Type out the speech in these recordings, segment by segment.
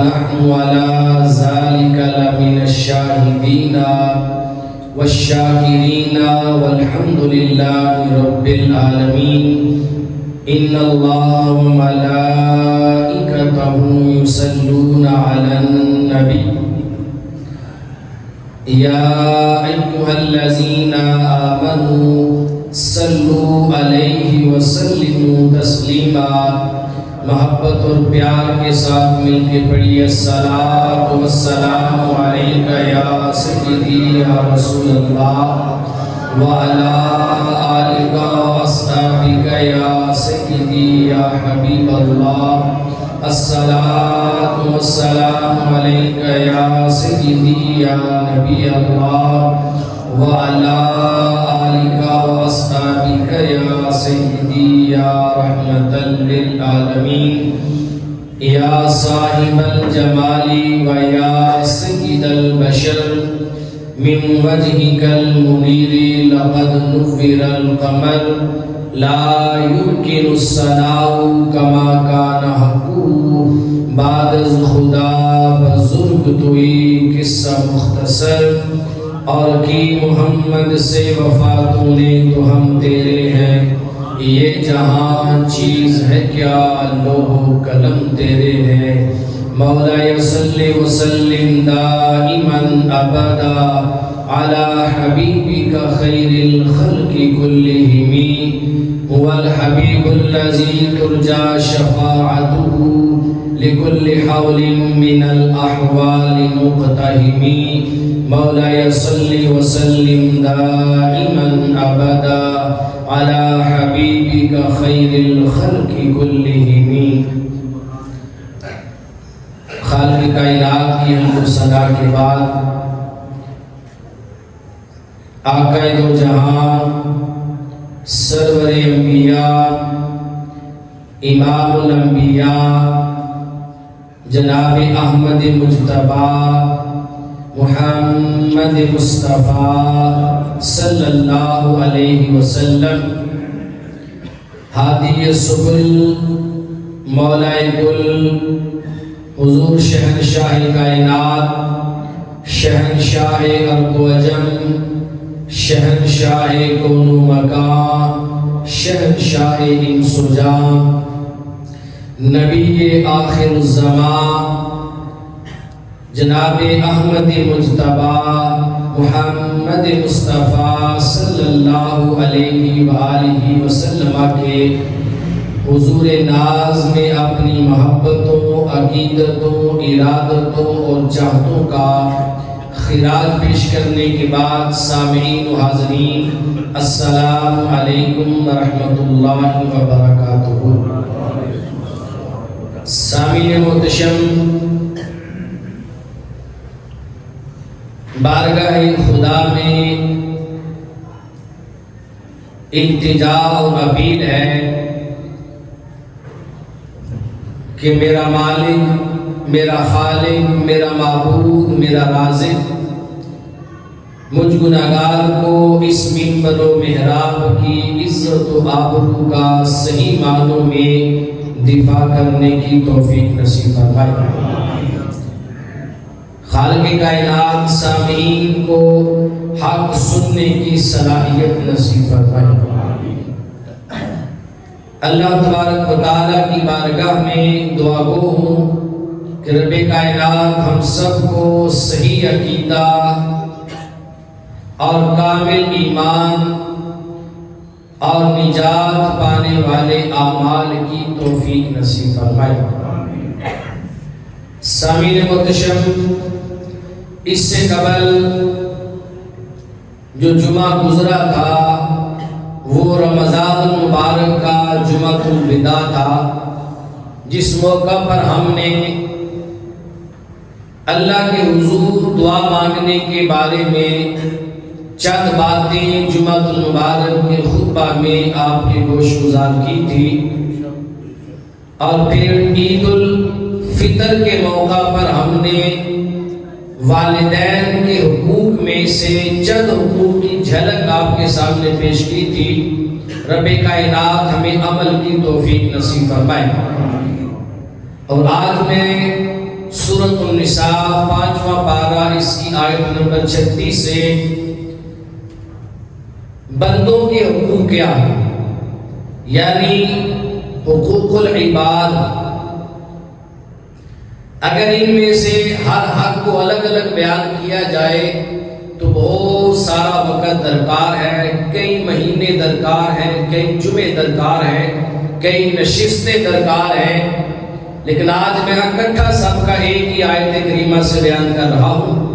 نحن على ذلك لمن الشاهدين والشاكرين والحمد لله رب العالمين إن الله وملائكته يصلون على النبي يا أيها الذين آمنوا صلوا عليه وسلموا تسلیما۔ محبت اور پیار کے ساتھ مل کے پڑھیے الصلاۃ والسلام علیک یا سیدی یا رسول اللہ وعلی آلک واصحابک یا سیدی یا حبیب اللہ۔ الصلاۃ والسلام علیک یا سیدی یا نبی اللہ وعلی آلک واصحابک یا سیدی یا رحمۃ للعالمین یا صاحب الجمال و یا سید البشر من وجهك المنیر لقد نور القمر لا يمكن الثناء كما كان حقه بعد از خدا بزرگ توئی قصہ مختصر اور کی محمد سے وفا تو نے تو ہم تیرے ہیں، یہ جہاں چیز ہے کیا لوح و قلم تیرے ہیں۔ مولا صلی وسلم دائما ابدا علی حبیبک خیر الخلق کلہم، هو الحبیب الذی ترجى شفاعته لكل حول من الاحوال مقتحم۔ مولا صلی وسلم دائما ابدا علی حبیبک خیر الخلق کلہم۔ خالق کائنات کی حمد و ثنا کے بعد آقا دو جہاں سرور انبیاء امام الانبیاء جناب احمد مجتبی محمد مصطفیٰ صلی اللہ علیہ وسلم، ہادی سبل مولا کل حضور شہنشاہ کائنات، شہنشاہ ارض و عجم، شہنشاہ کون و مکان، شہنشاہ انس و جان، نبی آخر الزمان جناب احمد مجتبی محمد مصطفیٰ صلی اللہ علیہ وآلہ وسلم کے حضور ناز میں اپنی محبتوں، عقیدتوں، ارادتوں اور چاہتوں کا خراج پیش کرنے کے بعد سامعین و حاضرین السلام علیکم ورحمۃ اللہ وبرکاتہ۔ سامعین محتشم، بارگاہ خدا میں التجا اور اپیل ہے کہ میرا مالک، میرا خالق، میرا معبود، میرا رازق مجھ گناہگار کو اس منبر و محراب کی عزت و آبرو کا صحیح معنوں میں دفاع کرنے کی توفیق نصیب فرمائے۔ خالق کائنات سامعین کو حق سننے کی صلاحیت نصیب فرمائے۔ اللہ تبارک و تعالیٰ کی بارگاہ میں دعا گو ہوں کہ رب کائنات ہم سب کو صحیح عقیدہ اور کامل ایمان اور نجات پانے والے اعمال کی توفیق نصیب فرمائے۔ سامعین محتشم، اس سے قبل جو جمعہ گزرا تھا وہ رمضان المبارک کا جمعۃ الوداع تھا، جس موقع پر ہم نے اللہ کے حضور دعا مانگنے کے بارے میں چند باتیں جمعۃ المبارک کے خطبہ میں آپ کے گوش گزار کی تھی، اور پھر عید الفطر کے موقع پر ہم نے والدین کے حقوق میں سے چند حقوق کی جھلک آپ کے سامنے پیش کی تھی۔ رب کائنات ہمیں عمل کی توفیق نصیب فرمائے۔ اور آج میں سورۃ النساء 5واں پارہ، اس کی آیت نمبر 36 سے بندوں کے حقوق کیا ہے، یعنی حقوق العباد، اگر ان میں سے ہر حق کو الگ الگ بیان کیا جائے تو بہت سارا وقت درکار ہے، کئی مہینے درکار ہیں، کئی جمعے درکار ہیں، کئی نشستیں درکار ہیں، لیکن آج میں اکٹھا سب کا ایک ہی آیت کریمہ سے بیان کر رہا ہوں۔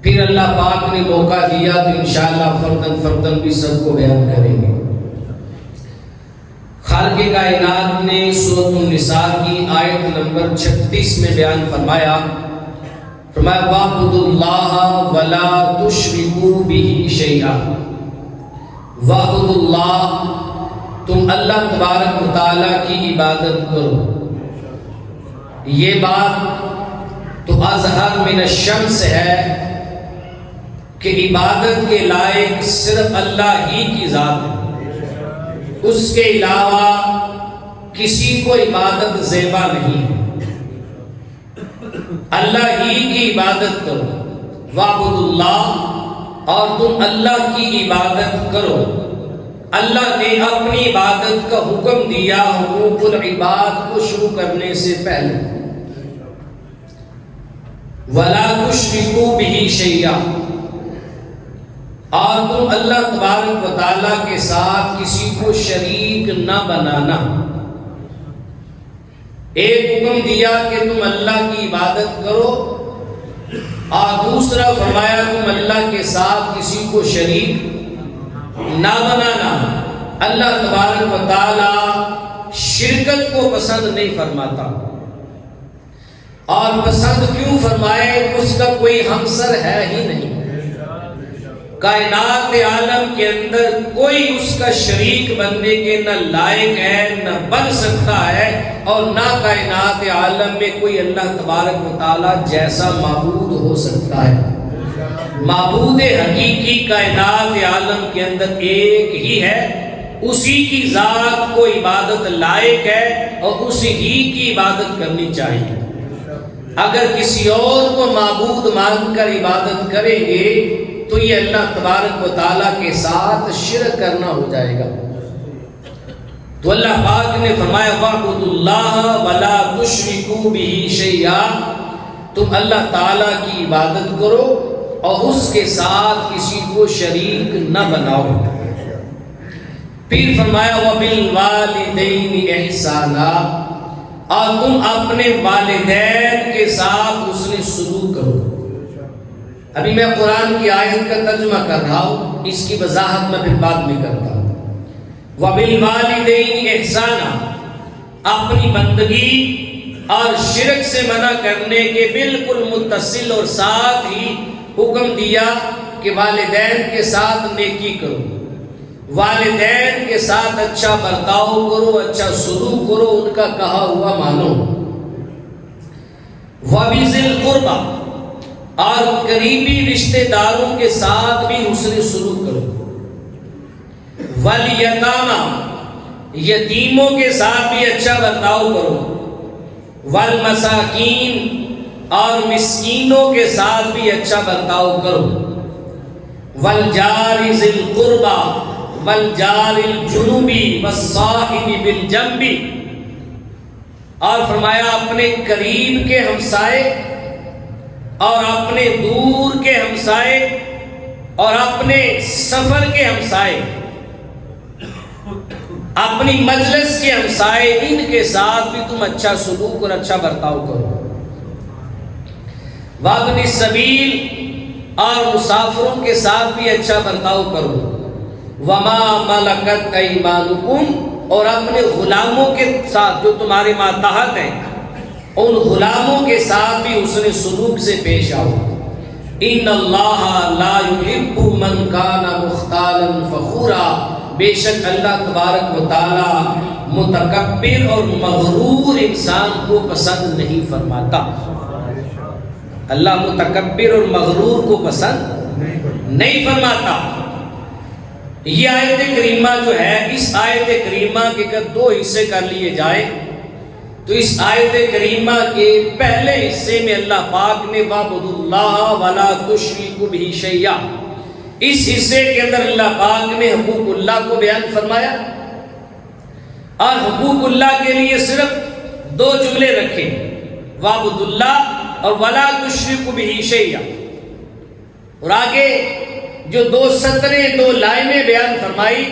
پھر اللہ پاک نے موقع دیا تو انشاءاللہ فردن فردن بھی سب کو بیان کریں گے۔ خالق کائنات نے سورۃ النساء کی آیت نمبر 36 میں بیان فرمایا، وَاعْبُدُوا اللَّهَ وَلَا تُشْرِكُوا بِهِ شَيْئًا۔ وَاعْبُدُوا اللَّهَ، تم اللہ تبارک و تعالیٰ کی عبادت کرو۔ یہ بات تو اظہر من الشمس ہے کہ عبادت کے لائق صرف اللہ ہی کی ذات ہے، اس کے علاوہ کسی کو عبادت زیبا نہیں ہے۔ اللہ ہی کی عبادت کرو، وَاعْبُدُوا اللَّهَ، اور تم اللہ کی عبادت کرو۔ اللہ نے اپنی عبادت کا حکم دیا حقوق العباد کو شروع کرنے سے پہلے، وَلَا تُشْرِكُوا بِهِ شَيْئًا، اور تم اللہ تبارک و تعالیٰ کے ساتھ کسی کو شریک نہ بنانا۔ ایک حکم دیا کہ تم اللہ کی عبادت کرو، اور دوسرا فرمایا تم اللہ کے ساتھ کسی کو شریک نہ بنانا۔ اللہ تبارک و تعالی شرکت کو پسند نہیں فرماتا، اور پسند کیوں فرمائے، اس کا کوئی ہمسر ہے ہی نہیں۔ کائنات عالم کے اندر کوئی اس کا شریک بننے کے نہ لائق ہے، نہ بن سکتا ہے، اور نہ کائنات عالم میں کوئی اللہ تبارک و تعالی جیسا معبود ہو سکتا ہے۔ معبود حقیقی کائنات عالم کے اندر ایک ہی ہے، اسی کی ذات کو عبادت لائق ہے، اور اسی ہی کی عبادت کرنی چاہیے۔ اگر کسی اور کو معبود مان کر عبادت کریں گے تو یہ اللہ تبارک و تعالیٰ کے ساتھ شرک کرنا ہو جائے گا۔ تو اللہ پاک نے فرمایا وَاعْبُدُوا اللَّهَ وَلَا تُشْرِكُوا بِهِ شَيْئًا، تم اللہ تعالیٰ کی عبادت کرو اور اس کے ساتھ کسی کو شریک نہ بناؤ۔ پھر فرمایا وَبِالْوَالِدَيْنِ إِحْسَانًا، اور تم اپنے والدین کے ساتھ اس نے سلوک کرو۔ ابھی میں قرآن کی آیت کا ترجمہ کر رہا ہوں، اس کی وضاحت میں پھر بعد میں کرتا ہوں۔ وَبِالْوَالِدَيْنِ إِحْسَانًا، اپنی بندگی اور شرک سے منع کرنے کے بالکل متصل اور ساتھ ہی حکم دیا کہ والدین کے ساتھ نیکی کرو، والدین کے ساتھ اچھا برتاؤ کرو، اچھا سلوک کرو، ان کا کہا ہوا مانو۔ وَبِذِي الْقُرْبَى، اور قریبی رشتہ داروں کے ساتھ بھی حسن سلوک کرو۔ وَالْيَتَامَى، یتیموں کے ساتھ بھی اچھا برتاؤ کرو۔ وَالْمَسَاكِينَ، اور مسکینوں کے ساتھ بھی اچھا برتاؤ کرو۔ وَالْجَارِ ذِي الْقُرْبَى وَالْجَارِ الْجُنُبِ وَالصَّاحِبِ بِالْجَنبِ، اور فرمایا اپنے قریب کے ہمسائے اور اپنے دور کے ہمسائے اور اپنے سفر کے ہمسائے، اپنی مجلس کے ہمسائے، ان کے ساتھ بھی تم اچھا سلوک اور اچھا برتاؤ کرو۔ وابن السبیل، اور مسافروں کے ساتھ بھی اچھا برتاؤ کرو۔ وما ملکت ایمانکم، اور اپنے غلاموں کے ساتھ جو تمہارے ماتحت ہیں، ان غلاموں کے ساتھ بھی حسن سلوک سے پیش آؤ۔ ان اللہ لا يحب من کان مختالا فخورا، بے شک اللہ تبارک و تعالی متکبر اور مغرور انسان کو پسند نہیں فرماتا۔ اللہ متکبر اور مغرور کو پسند نہیں فرماتا۔ یہ آیت کریمہ جو ہے، اس آیت کریمہ کے اگر دو حصے کر لیے جائے تو اس آیت کریمہ کے پہلے حصے میں اللہ پاک نے وَاعْبُدُوا اللَّهَ وَلَا تُشْرِكُوا بِهِ شَيْئًا، اس حصے کے اندر اللہ پاک نے حقوق اللہ کو بیان فرمایا، اور حقوق اللہ کے لیے صرف دو جملے رکھے، وَاعْبُدُوا اللَّهَ اور وَلَا تُشْرِكُوا بِهِ شَيْئًا، اور آگے جو دو سطریں دو لائنیں بیان فرمائی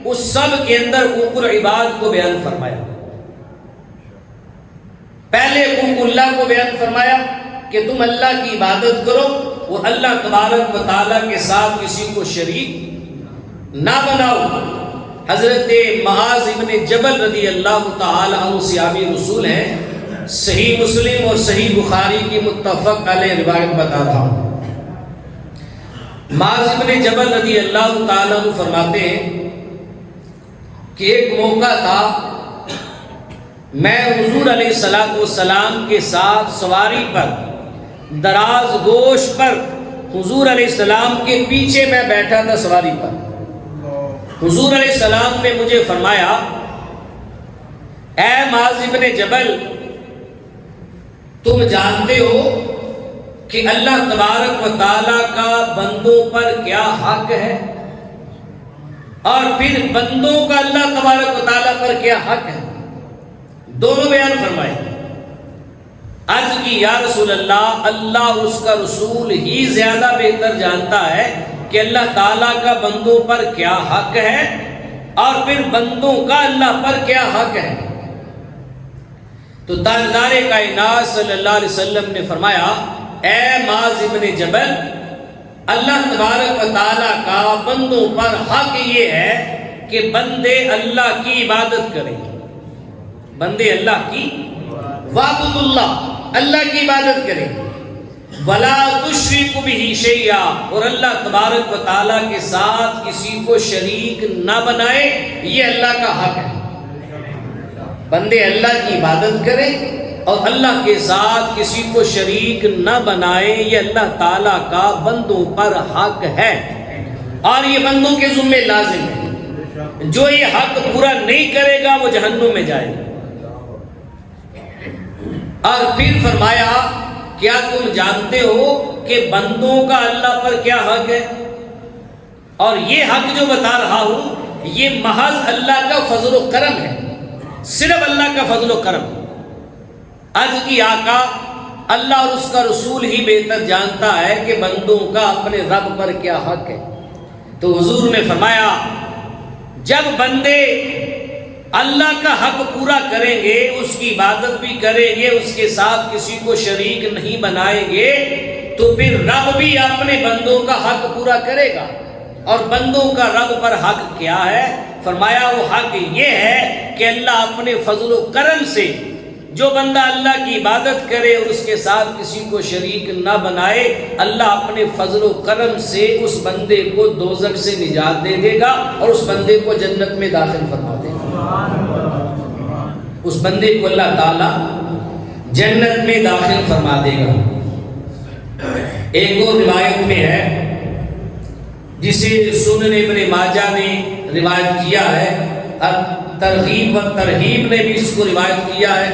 اس سب کے اندر حقوق العباد کو بیان فرمایا۔ پہلے حقوق اللہ کو بیان فرمایا کہ تم اللہ کی عبادت کرو، وہ اللہ تبارک و تعالیٰ کے ساتھ کسی کو شریک نہ بناؤ۔ حضرت معاذ ابن جبل رضی اللہ تعالی عنہ صحابی رسول ہیں، صحیح مسلم اور صحیح بخاری کی متفق علیہ روایت بتاتا ہوں۔ معاذ ابن جبل رضی اللہ تعالی عنہ فرماتے ہیں کہ ایک موقع تھا، میں حضور علیہ السلام کے ساتھ سواری پر دراز گوش پر حضور علیہ السلام کے پیچھے میں بیٹھا تھا سواری پر۔ حضور علیہ السلام نے مجھے فرمایا، اے معاذ ابن جبل، تم جانتے ہو کہ اللہ تبارک و تعالیٰ کا بندوں پر کیا حق ہے، اور پھر بندوں کا اللہ تبارک و تعالیٰ پر کیا حق ہے، دونوں بیان فرمائے۔ عرض کی یا رسول اللہ، اللہ اور اس کا رسول ہی زیادہ بہتر جانتا ہے کہ اللہ تعالیٰ کا بندوں پر کیا حق ہے اور پھر بندوں کا اللہ پر کیا حق ہے۔ تو تاجدار کائنات صلی اللہ علیہ وسلم نے فرمایا، اے معاذ ابن جبل، اللہ تبارک و تعالیٰ کا بندوں پر حق یہ ہے کہ بندے اللہ کی عبادت کریں، بندے اللہ کی وَاعْبُدُوا اللَّهَ، اللہ کی عبادت کریں، وَلَا تُشْرِكُوا بِهِ شَيْئًا، اور اللہ تبارک و تعالیٰ کے ساتھ کسی کو شریک نہ بنائے، یہ اللہ کا حق ہے۔ بندے اللہ کی عبادت کریں اور اللہ کے ساتھ کسی کو شریک نہ بنائے، یہ اللہ تعالیٰ کا بندوں پر حق ہے، اور یہ بندوں کے ذمہ لازم ہے۔ جو یہ حق پورا نہیں کرے گا وہ جہنم میں جائے گا۔ اور پھر فرمایا، کیا تم جانتے ہو کہ بندوں کا اللہ پر کیا حق ہے؟ اور یہ حق جو بتا رہا ہوں یہ محض اللہ کا فضل و کرم ہے، صرف اللہ کا فضل و کرم۔ عرض کی آقا، اللہ اور اس کا رسول ہی بہتر جانتا ہے کہ بندوں کا اپنے رب پر کیا حق ہے۔ تو حضور نے فرمایا، جب بندے اللہ کا حق پورا کریں گے، اس کی عبادت بھی کریں گے، اس کے ساتھ کسی کو شریک نہیں بنائیں گے، تو پھر رب بھی اپنے بندوں کا حق پورا کرے گا۔ اور بندوں کا رب پر حق کیا ہے؟ فرمایا وہ حق یہ ہے کہ اللہ اپنے فضل و کرم سے جو بندہ اللہ کی عبادت کرے اور اس کے ساتھ کسی کو شریک نہ بنائے، اللہ اپنے فضل و کرم سے اس بندے کو دوزخ سے نجات دے دے گا اور اس بندے کو جنت میں داخل فرما دے گا۔ اس بندے کو اللہ تعالیٰ جنت میں داخل فرما دے گا۔ ایک اور روایت میں ہے جسے سنن ابن ماجہ نے روایت کیا ہے، ترغیب و ترہیب نے بھی اس کو روایت کیا ہے،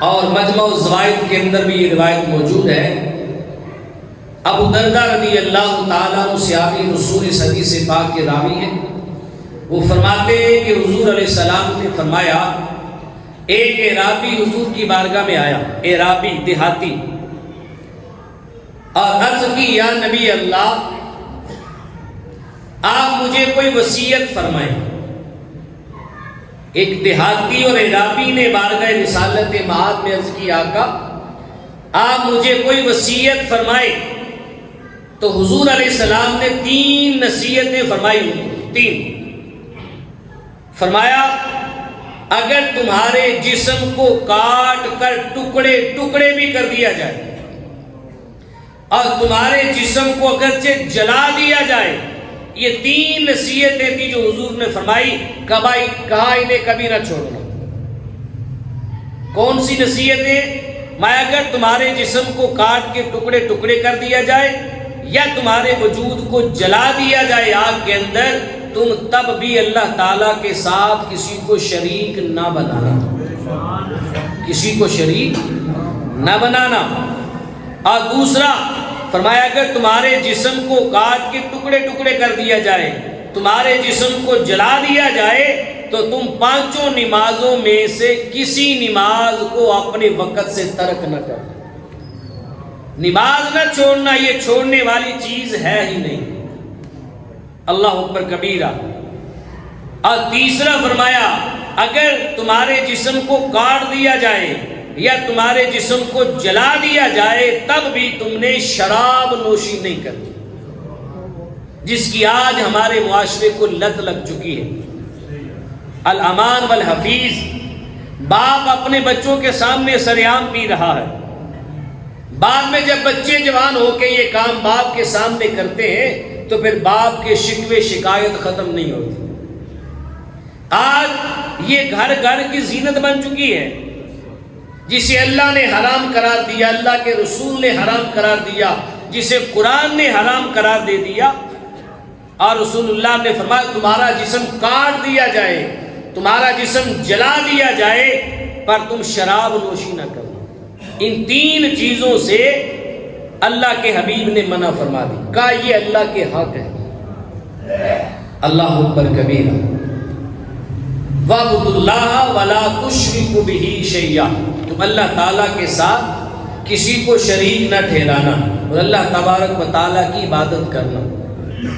اور مجمع الزوائد کے اندر بھی یہ روایت موجود ہے۔ ابو دردہ رضی اللہ تعالیٰ عنہ صحابی رسول اس حدیث پاک کے راوی ہیں، وہ فرماتے ہیں کہ حضور علیہ السلام نے فرمایا، ایک اعرابی حضور کی بارگاہ میں آیا، اعرابی دیہاتی، اور عرض کی یا نبی اللہ، آپ مجھے کوئی وصیت فرمائیں۔ ایک دیہاتی اور اعرابی نے بارگاہ رسالت معاد میں عرض کی، آقا آپ مجھے کوئی وصیت فرمائے۔ تو حضور علیہ السلام نے 3 نصیحتیں فرمائی، 3 فرمایا، اگر تمہارے جسم کو کاٹ کر ٹکڑے ٹکڑے بھی کر دیا جائے اور تمہارے جسم کو اگرچہ جلا دیا جائے، یہ 3 نصیحتیں تھی جو حضور نے فرمائی، کہا انہیں کبھی نہ چھوڑنا۔ کون سی نصیحتیں؟ میں اگر تمہارے جسم کو کاٹ کے ٹکڑے ٹکڑے کر دیا جائے یا تمہارے وجود کو جلا دیا جائے آگ کے اندر، تم تب بھی اللہ تعالیٰ کے ساتھ کسی کو شریک نہ بنانا۔ کسی کو شریک نہ بنانا۔ اور دوسرا فرمایا اگر تمہارے جسم کو کاٹ کے ٹکڑے ٹکڑے کر دیا جائے، تمہارے جسم کو جلا دیا جائے، تو تم 5 نمازوں میں سے کسی نماز کو اپنے وقت سے ترک نہ کرو۔ نماز نہ چھوڑنا یہ چھوڑنے والی چیز ہے ہی نہیں۔ اللہ اکبر کبیرہ۔ اور تیسرا فرمایا اگر تمہارے جسم کو کاٹ دیا جائے یا تمہارے جسم کو جلا دیا جائے تب بھی تم نے شراب نوشی نہیں کرنی، جس کی آج ہمارے معاشرے کو لت لگ چکی ہے۔ الامان والحفیظ، باپ اپنے بچوں کے سامنے سریعام پی رہا ہے، بعد میں جب بچے جوان ہو کے یہ کام باپ کے سامنے کرتے ہیں تو پھر باپ کے شکوے شکایت ختم نہیں ہوتی۔ آج یہ گھر گھر کی زینت بن چکی ہے، جسے اللہ نے حرام قرار دیا، اللہ کے رسول نے حرام قرار دیا، جسے قرآن نے حرام قرار دے دیا۔ اور رسول اللہ نے فرمایا تمہارا جسم کاٹ دیا جائے، تمہارا جسم جلا دیا جائے، پر تم شراب نوشی نہ کرو۔ ان 3 چیزوں سے اللہ کے حبیب نے منع فرما دی، کہا یہ اللہ کے حق ہے۔ اللہ اکبر کبیرہ۔ وَاعْبُدُوا اللَّهَ وَلَا تُشْرِكُوا بِهِ شَيْئًا، تم اللہ تعالیٰ کے ساتھ کسی کو شریک نہ ٹھہرانا اور اللہ تبارک و تعالیٰ کی عبادت کرنا۔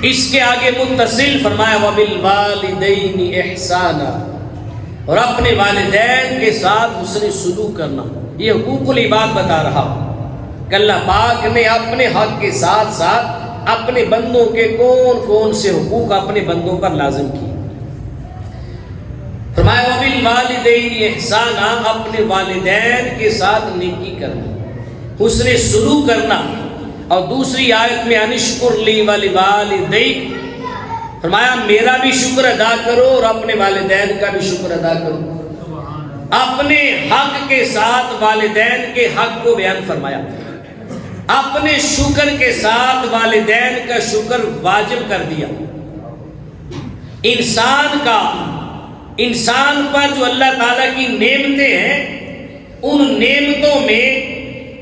اس کے آگے متصل فرمایا وَبِالْوَالِدَيْنِ إِحْسَانًا، اور اپنے والدین کے ساتھ حسن سلوک کرنا۔ یہ حقوق العباد بتا رہا کہ اللہ پاک نے اپنے حق کے ساتھ ساتھ اپنے بندوں کے کون کون سے حقوق اپنے بندوں پر لازم کیے۔ فرمایا وَبِالْوَالِدَيْنِ إِحْسَانًا، اپنے والدین کے ساتھ نیکی کرنا، حسن سلوک کرنا۔ اور دوسری آیت میں انشکر لی وَلِوَالِدَيْکَ، فرمایا میرا بھی شکر ادا کرو اور اپنے والدین کا بھی شکر ادا کرو۔ اپنے حق کے ساتھ والدین کے حق کو بیان فرمایا، اپنے شکر کے ساتھ والدین کا شکر واجب کر دیا۔ انسان پر جو اللہ تعالیٰ کی نعمتیں ہیں، ان نعمتوں میں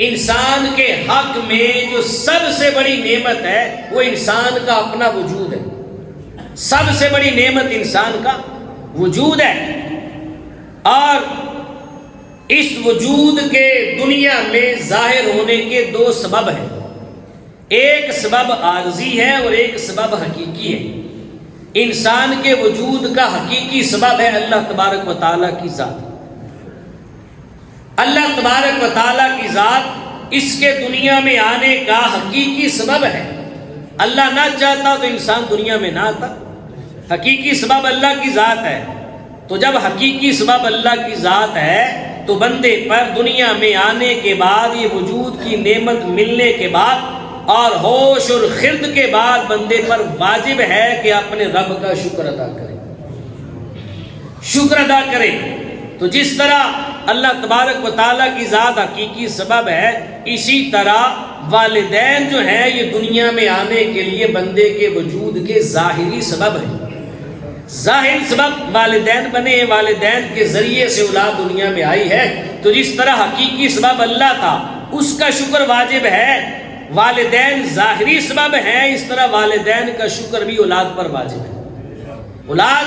انسان کے حق میں جو سب سے بڑی نعمت ہے وہ انسان کا اپنا وجود ہے۔ سب سے بڑی نعمت انسان کا وجود ہے، اور اس وجود کے دنیا میں ظاہر ہونے کے 2 سبب ہیں، ایک سبب عارضی ہے اور ایک سبب حقیقی ہے۔ انسان کے وجود کا حقیقی سبب ہے اللہ تبارک و تعالیٰ کی ذات۔ اللہ تبارک و تعالیٰ کی ذات اس کے دنیا میں آنے کا حقیقی سبب ہے۔ اللہ نہ چاہتا تو انسان دنیا میں نہ آتا، حقیقی سبب اللہ کی ذات ہے۔ تو جب حقیقی سبب اللہ کی ذات ہے تو بندے پر دنیا میں آنے کے بعد، یہ وجود کی نعمت ملنے کے بعد اور ہوش اور خرد کے بعد بندے پر واجب ہے کہ اپنے رب کا شکر ادا کرے، شکر ادا کرے۔ تو جس طرح اللہ تبارک و تعالیٰ کی ذات حقیقی سبب ہے، اسی طرح والدین جو ہیں یہ دنیا میں آنے کے لیے بندے کے وجود کے ظاہری سبب ہیں۔ ظاہر سبب والدین بنے ہیں، والدین کے ذریعے سے اولاد دنیا میں آئی ہے۔ تو جس طرح حقیقی سبب اللہ تھا اس کا شکر واجب ہے، والدین ظاہری سبب ہیں، اس طرح والدین کا شکر بھی اولاد پر واجب ہے۔ اولاد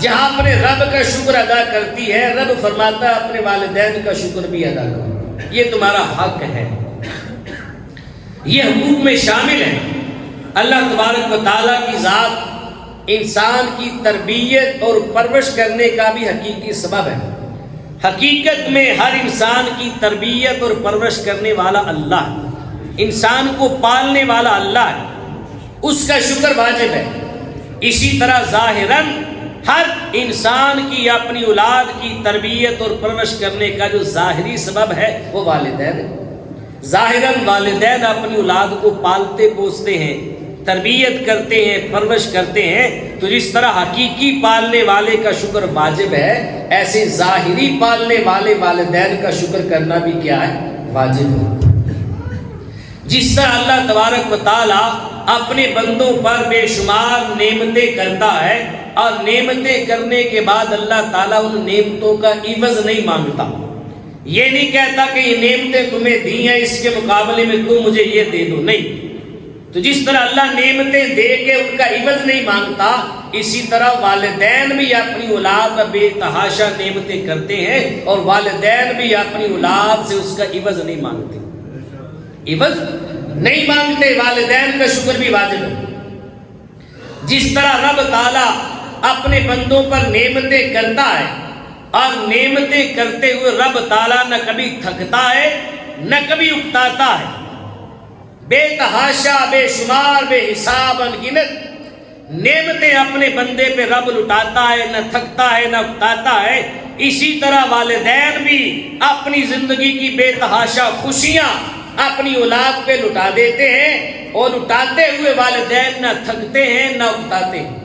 جہاں اپنے رب کا شکر ادا کرتی ہے، رب فرماتا ہے اپنے والدین کا شکر بھی ادا کرو، یہ تمہارا حق ہے۔ یہ حقوق میں شامل ہے۔ اللہ تبارک و تعالیٰ کی ذات انسان کی تربیت اور پرورش کرنے کا بھی حقیقی سبب ہے۔ حقیقت میں ہر انسان کی تربیت اور پرورش کرنے والا اللہ ہے، انسان کو پالنے والا اللہ ہے، اس کا شکر واجب ہے۔ اسی طرح ظاہراً ہر انسان کی اپنی اولاد کی تربیت اور پرورش کرنے کا جو ظاہری سبب ہے وہ والدین ہے۔ ظاہراً والدین اپنی اولاد کو پالتے پوستے ہیں، تربیت کرتے ہیں، پرورش کرتے ہیں۔ تو جس طرح حقیقی پالنے والے کا شکر واجب ہے، ایسے ظاہری پالنے والے والدین کا شکر کرنا بھی کیا ہے؟ واجب ہے۔ جس طرح اللہ تبارک و تعالیٰ اپنے بندوں پر بے شمار نعمتیں کرتا ہے، اور نعمتیں کرنے کے بعد اللہ تعالیٰ ان نعمتوں کا عوض نہیں مانگتا، یہ نہیں کہتا کہ یہ نعمتیں تمہیں دی ہیں اس کے مقابلے میں تم مجھے یہ دے دو، نہیں۔ تو جس طرح اللہ نعمتیں دے کے ان کا عوض نہیں مانگتا، اسی طرح والدین بھی اپنی اولاد پر بے تحاشا نعمتیں کرتے ہیں، اور والدین بھی اپنی اولاد سے اس کا عوض نہیں مانگتے، عوض نہیں مانگتے۔ والدین کا شکر بھی واجب ہے۔ جس طرح رب تعالیٰ اپنے بندوں پر نعمتیں کرتا ہے، اور نعمتیں کرتے ہوئے رب تعالیٰ نہ کبھی تھکتا ہے نہ کبھی اکتاتا ہے، بے تحاشا بے شمار بے حساب انگنت نعمتیں اپنے بندے پہ رب لٹاتا ہے، نہ تھکتا ہے نہ اکتاتا ہے۔ اسی طرح والدین بھی اپنی زندگی کی بے تحاشا خوشیاں اپنی اولاد پہ لٹا دیتے ہیں، اور لٹاتے ہوئے والدین نہ تھکتے ہیں نہ اکتاتے ہیں۔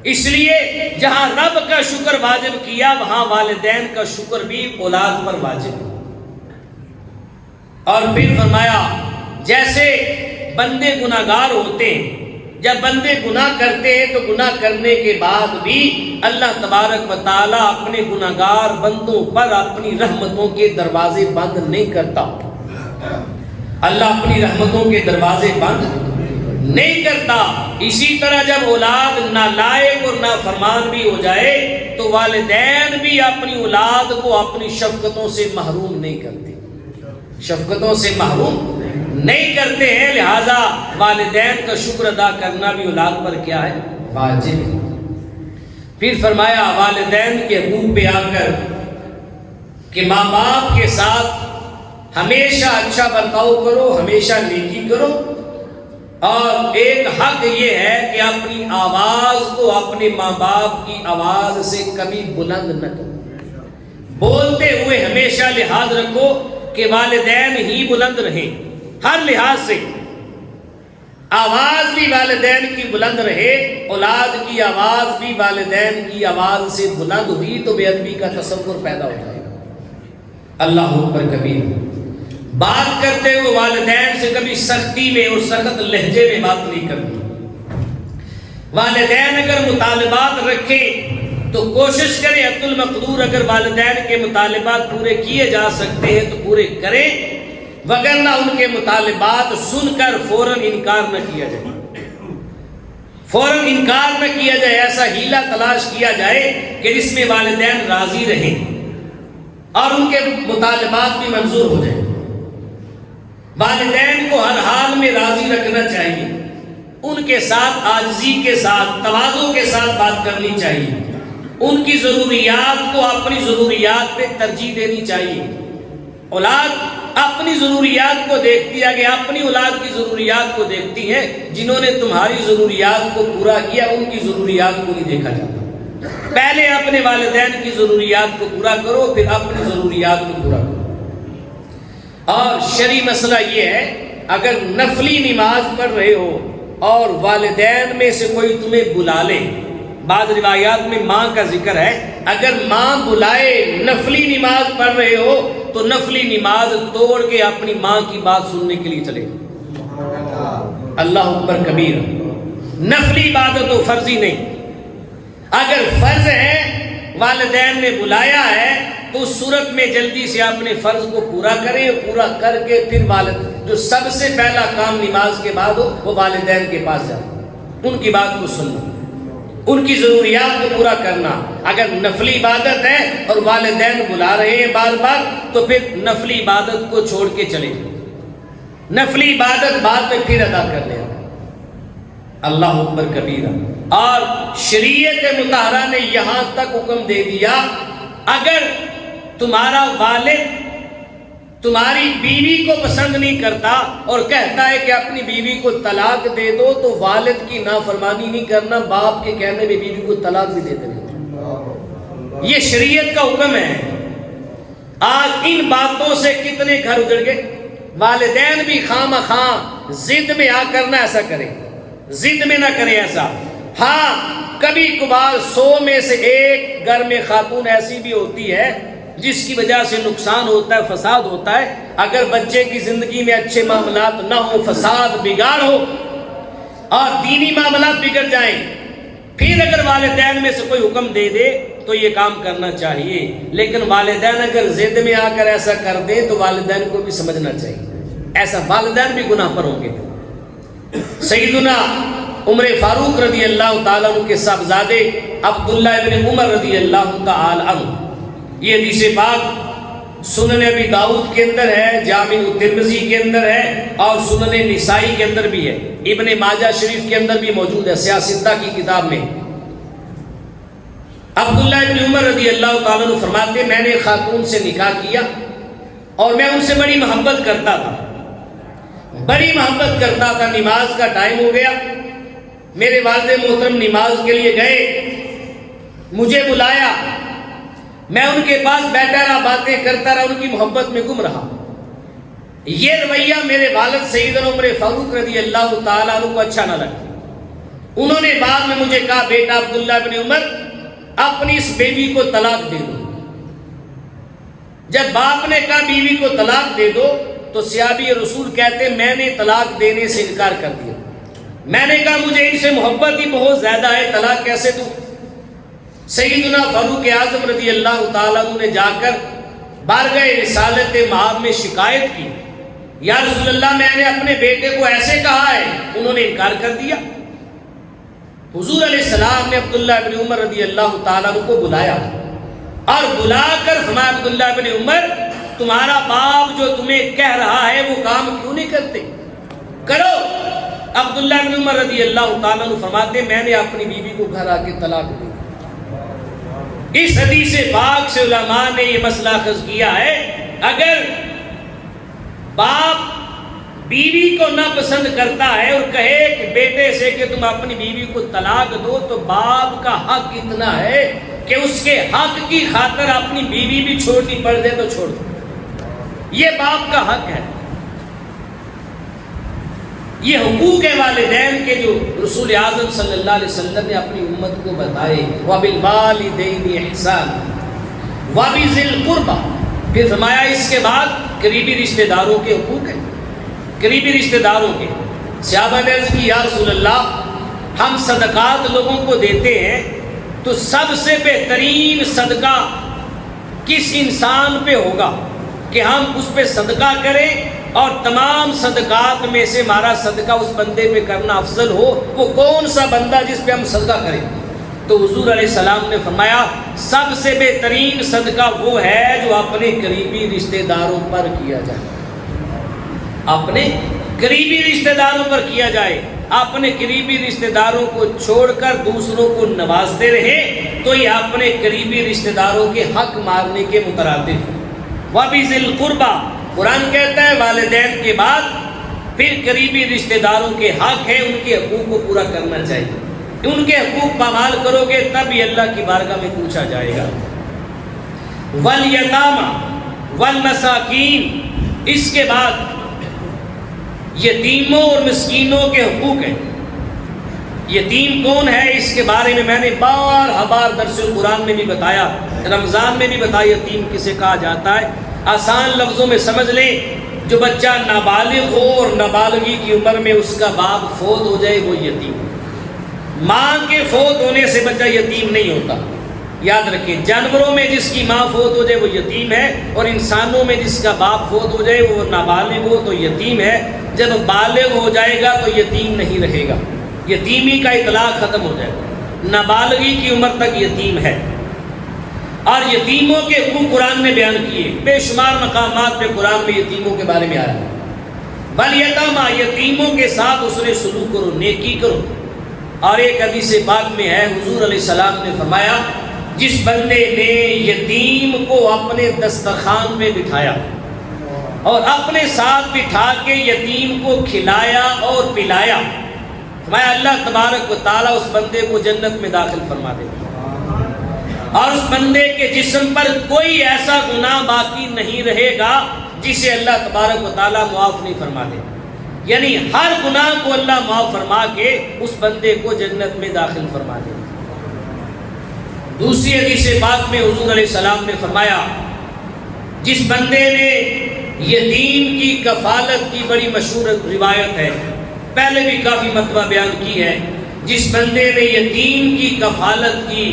اس لیے جہاں رب کا شکر واجب کیا، وہاں والدین کا شکر بھی اولاد پر واجب ہے۔ اور پھر فرمایا جیسے بندے گناہگار ہوتے ہیں، جب بندے گناہ کرتے ہیں تو گناہ کرنے کے بعد بھی اللہ تبارک و تعالیٰ اپنے گناہگار بندوں پر اپنی رحمتوں کے دروازے بند نہیں کرتا۔ اللہ اپنی رحمتوں کے دروازے بند نہیں کرتا۔ اسی طرح جب اولاد نالائق اور نافرمان بھی ہو جائے تو والدین بھی اپنی اولاد کو اپنی شفقتوں سے محروم نہیں کرتے، شفقتوں سے محروم نہیں کرتے ہیں۔ لہذا والدین کا شکر ادا کرنا بھی اولاد پر کیا ہے؟ واجب ہے۔ پھر فرمایا والدین کے حقوق پہ آ کر کہ ماں باپ کے ساتھ ہمیشہ اچھا برتاؤ کرو، ہمیشہ نیکی کرو، اور ایک حق یہ ہے کہ اپنی آواز کو اپنے ماں باپ کی آواز سے کبھی بلند نہ کرو۔ بولتے ہوئے ہمیشہ لحاظ رکھو کہ والدین ہی بلند رہیں، ہر لحاظ سے آواز بھی والدین کی بلند رہے۔ اولاد کی آواز بھی والدین کی آواز سے بلند ہوئی تو بے ادبی کا تصور پیدا ہو جائے گا۔ اللہ اکبر کبیر۔ بات کرتے ہوئے والدین سے کبھی سختی میں اور سخت لہجے میں بات نہیں کرنی۔ والدین اگر مطالبات رکھیں تو کوشش کریں حد المقدور، اگر والدین کے مطالبات پورے کیے جا سکتے ہیں تو پورے کریں، وگرنہ ان کے مطالبات سن کر فوراً انکار نہ کیا جائے، فوراً انکار نہ کیا جائے۔ ایسا ہیلا تلاش کیا جائے کہ جس میں والدین راضی رہیں اور ان کے مطالبات بھی منظور ہو جائیں۔ والدین کو ہر حال میں راضی رکھنا چاہیے، ان کے ساتھ عاجزی کے ساتھ تواضع کے ساتھ بات کرنی چاہیے، ان کی ضروریات کو اپنی ضروریات پہ ترجیح دینی چاہیے۔ اولاد اپنی ضروریات کو دیکھتی ہے، کہ اپنی اولاد کی ضروریات کو دیکھتی ہے۔ جنہوں نے تمہاری ضروریات کو پورا کیا ان کی ضروریات کو نہیں دیکھا جاتا۔ پہلے اپنے والدین کی ضروریات کو پورا کرو، پھر اپنی ضروریات کو پورا کرو۔ اور شرعی مسئلہ یہ ہے، اگر نفلی نماز پڑھ رہے ہو اور والدین میں سے کوئی تمہیں بلا لے، بعض روایات میں ماں کا ذکر ہے، اگر ماں بلائے نفلی نماز پڑھ رہے ہو تو نفلی نماز توڑ کے اپنی ماں کی بات سننے کے لیے چلے۔ اللہ اکبر کبیر۔ نفلی عبادت و فرضی نہیں۔ اگر فرض ہے والدین نے بلایا ہے تو اس صورت میں جلدی سے اپنے فرض کو پورا کریں، پورا کر کے پھر جو سب سے پہلا کام نماز کے بعد ہو وہ والدین کے پاس جاؤ، ان کی بات کو سننا، ان کی ضروریات کو پورا کرنا۔ اگر نفلی عبادت ہے اور والدین بلا رہے ہیں بار بار تو پھر نفلی عبادت کو چھوڑ کے چلے جائیں، نفلی عبادت بعد میں پھر ادا کر لیں۔ اللہ اکبر کبیرہ۔ اور شریعت مطہرہ نے یہاں تک حکم دے دیا، اگر تمہارا والد تمہاری بیوی کو پسند نہیں کرتا اور کہتا ہے کہ اپنی بیوی کو طلاق دے دو تو والد کی نافرمانی نہیں کرنا، باپ کے کہنے میں بیوی کو طلاق بھی دے دینا۔ یہ شریعت کا حکم ہے۔ آج ان باتوں سے کتنے گھر اجڑ گئے۔ والدین بھی خواہ مخواہ ضد میں آ کر نہ ایسا کریں، ضد میں نہ کریں ایسا۔ ہاں کبھی کبھار 100 میں سے ایک گھر میں خاتون ایسی بھی ہوتی ہے جس کی وجہ سے نقصان ہوتا ہے، فساد ہوتا ہے۔ اگر بچے کی زندگی میں اچھے معاملات نہ ہو، فساد بگاڑ ہو اور دینی معاملات بگڑ جائیں پھر اگر والدین میں سے کوئی حکم دے دے تو یہ کام کرنا چاہیے، لیکن والدین اگر ضد میں آ کر ایسا کر دے تو والدین کو بھی سمجھنا چاہیے، ایسا والدین بھی گناہ پر ہوں گے۔ سیدنا عمر فاروق رضی اللہ تعالیٰ عنہ کے صاحبزادے عبداللہ ابن عمر رضی اللہ تعالیٰ عنہ، یہ حدیث پاک سنن ابی داؤد کے اندر ہے، جامع ترمذی کے اندر ہے، اور سنن نسائی کے اندر بھی ہے، ابن ماجہ شریف کے اندر بھی موجود ہے، سیاستہ کی کتاب میں۔ عبداللہ ابن عمر رضی اللہ تعالیٰ عنہ فرماتے میں نے خاتون سے نکاح کیا اور میں ان سے بڑی محبت کرتا تھا، بڑی محبت کرتا تھا۔ نماز کا ٹائم ہو گیا، میرے والد محترم نماز کے لیے گئے، مجھے بلایا، میں ان کے پاس بیٹھا رہا، باتیں کرتا رہا، ان کی محبت میں گم رہا۔ یہ رویہ میرے والد سیدنا عمر فاروق رضی اللہ تعالیٰ عنہ کو اچھا نہ لگا۔ انہوں نے بعد میں مجھے کہا بیٹا عبداللہ بن عمر اپنی اس بیوی کو طلاق دے دو۔ جب باپ نے کہا بیوی کو طلاق دے دو تو صحابی رسول کہتے میں نے طلاق دینے سے انکار کر دیا۔ میں نے کہا مجھے ان سے محبت ہی بہت زیادہ ہے، طلاق کیسے دوں؟ سیدنا فاروق اعظم رضی اللہ تعالیٰ عنہ نے جا کر بارگاہ رسالت مآب میں شکایت کی، یا رسول اللہ میں نے اپنے بیٹے کو ایسے کہا ہے، انہوں نے انکار کر دیا۔ حضور علیہ السلام نے عبداللہ بن عمر رضی اللہ تعالیٰ عنہ کو بلایا اور بلا کر فرمایا عبداللہ بن عمر تمہارا باپ جو تمہیں کہہ رہا ہے وہ کام کیوں نہیں کرتے؟ کرو۔ عبداللہ بن عمر رضی اللہ تعالیٰ عنہ فرماتے میں نے اپنی بیوی کو گھر آ کے طلاق دی۔ اس حدیث پاک سے علماء نے یہ مسئلہ اخذ کیا ہے، اگر باپ بیوی کو نہ پسند کرتا ہے اور کہے کہ بیٹے سے کہ تم اپنی بیوی کو طلاق دو تو باپ کا حق اتنا ہے کہ اس کے حق کی خاطر اپنی بیوی بھی چھوڑنی پڑ جائے تو چھوڑ دو، یہ باپ کا حق ہے۔ یہ حقوق والدین کے جو رسول اعظم صلی اللہ علیہ وسلم نے اپنی امت کو بتائے، وَبِالْوَالِدَيْنِ إِحْسَانًا وَبِذِي الْقُرْبَىٰ، پھر فرمایا اس کے بعد قریبی رشتہ داروں کے حقوق ہیں، قریبی رشتہ داروں کے۔ صحابہ نے عرض کی یا رسول اللہ ہم صدقات لوگوں کو دیتے ہیں تو سب سے بہترین صدقہ کس انسان پہ ہوگا کہ ہم اس پہ صدقہ کریں، اور تمام صدقات میں سے ہمارا صدقہ اس بندے پہ کرنا افضل ہو، وہ کون سا بندہ جس پہ ہم صدقہ کریں؟ تو حضور علیہ السلام نے فرمایا سب سے بہترین صدقہ وہ ہے جو اپنے قریبی رشتہ داروں پر کیا جائے، اپنے قریبی رشتہ داروں پر کیا جائے۔ اپنے قریبی رشتہ داروں کو چھوڑ کر دوسروں کو نوازتے رہے تو یہ اپنے قریبی رشتہ داروں کے حق مارنے کے مترادف ہے۔ وَبِذِي الْقُرْبَىٰ، قرآن کہتا ہے والدین کے بعد پھر قریبی رشتہ داروں کے حق ہیں، ان کے حقوق کو پورا کرنا چاہیے۔ ان کے حقوق پامال کرو گے تب یہ اللہ کی بارگاہ میں پوچھا جائے گا۔ وَالْيَتَامَىٰ وَالْمَسَاكِينَ، اس کے بعد یتیموں اور مسکینوں کے حقوق ہیں۔ یتیم کون ہے اس کے بارے میں نے بار درس قرآن میں بھی بتایا، رمضان میں بھی بتایا یتیم کسے کہا جاتا ہے۔ آسان لفظوں میں سمجھ لیں، جو بچہ نابالغ ہو اور نابالغی کی عمر میں اس کا باپ فوت ہو جائے وہ یتیم۔ ماں کے فوت ہونے سے بچہ یتیم نہیں ہوتا، یاد رکھیں۔ جانوروں میں جس کی ماں فوت ہو جائے وہ یتیم ہے، اور انسانوں میں جس کا باپ فوت ہو جائے وہ نابالغ ہو تو یتیم ہے۔ جب بالغ ہو جائے گا تو یتیم نہیں رہے گا، یتیمی کا اطلاق ختم ہو جائے گا، نابالغی کی عمر تک یتیم ہے۔ اور یتیموں کے حقوق قرآن نے بیان کیے، بے شمار مقامات پہ قرآن میں یتیموں کے بارے میں آیا ہے۔ وَالْيَتَامَىٰ، یتیموں کے ساتھ حسن سلوک کرو، نیکی کرو۔ اور ایک حدیث پاک میں ہے حضور علیہ السلام نے فرمایا جس بندے نے یتیم کو اپنے دسترخوان پہ بٹھایا اور اپنے ساتھ بٹھا کے یتیم کو کھلایا اور پلایا، فرمایا اللہ تبارک و تعالیٰ اس بندے کو جنت میں داخل فرما دے گا، اور اس بندے کے جسم پر کوئی ایسا گناہ باقی نہیں رہے گا جسے اللہ تبارک و تعالیٰ معاف نہیں فرما دے، یعنی ہر گناہ کو اللہ معاف فرما کے اس بندے کو جنت میں داخل فرما دے۔ دوسری حدیث پاک میں حضور علیہ السلام نے فرمایا جس بندے نے یتیم کی کفالت کی، بڑی مشہور روایت ہے، پہلے بھی کافی مرتبہ بیان کی ہے، جس بندے نے یتیم کی کفالت کی،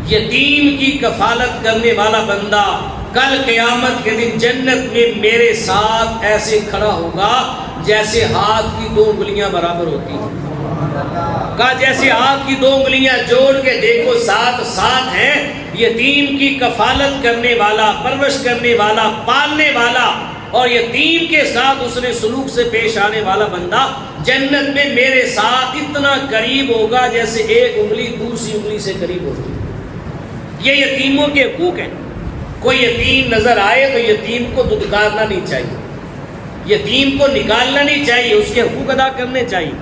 یتیم کی کفالت کرنے والا بندہ کل قیامت کے دن جنت میں میرے ساتھ ایسے کھڑا ہوگا جیسے ہاتھ کی 2 انگلیاں برابر ہوتی ہیں۔ کہا جیسے ہاتھ کی 2 انگلیاں جوڑ کے دیکھو ساتھ ہیں، یتیم کی کفالت کرنے والا، پرورش کرنے والا، پالنے والا اور یتیم کے ساتھ اس نے سلوک سے پیش آنے والا بندہ جنت میں میرے ساتھ اتنا قریب ہوگا جیسے ایک انگلی دوسری انگلی سے قریب ہوگی۔ یہ یتیموں کے حقوق ہیں۔ کوئی یتیم نظر آئے تو یتیم کو دھتکارنا نہیں چاہیے، یتیم کو نکالنا نہیں چاہیے، اس کے حقوق ادا کرنے چاہیے۔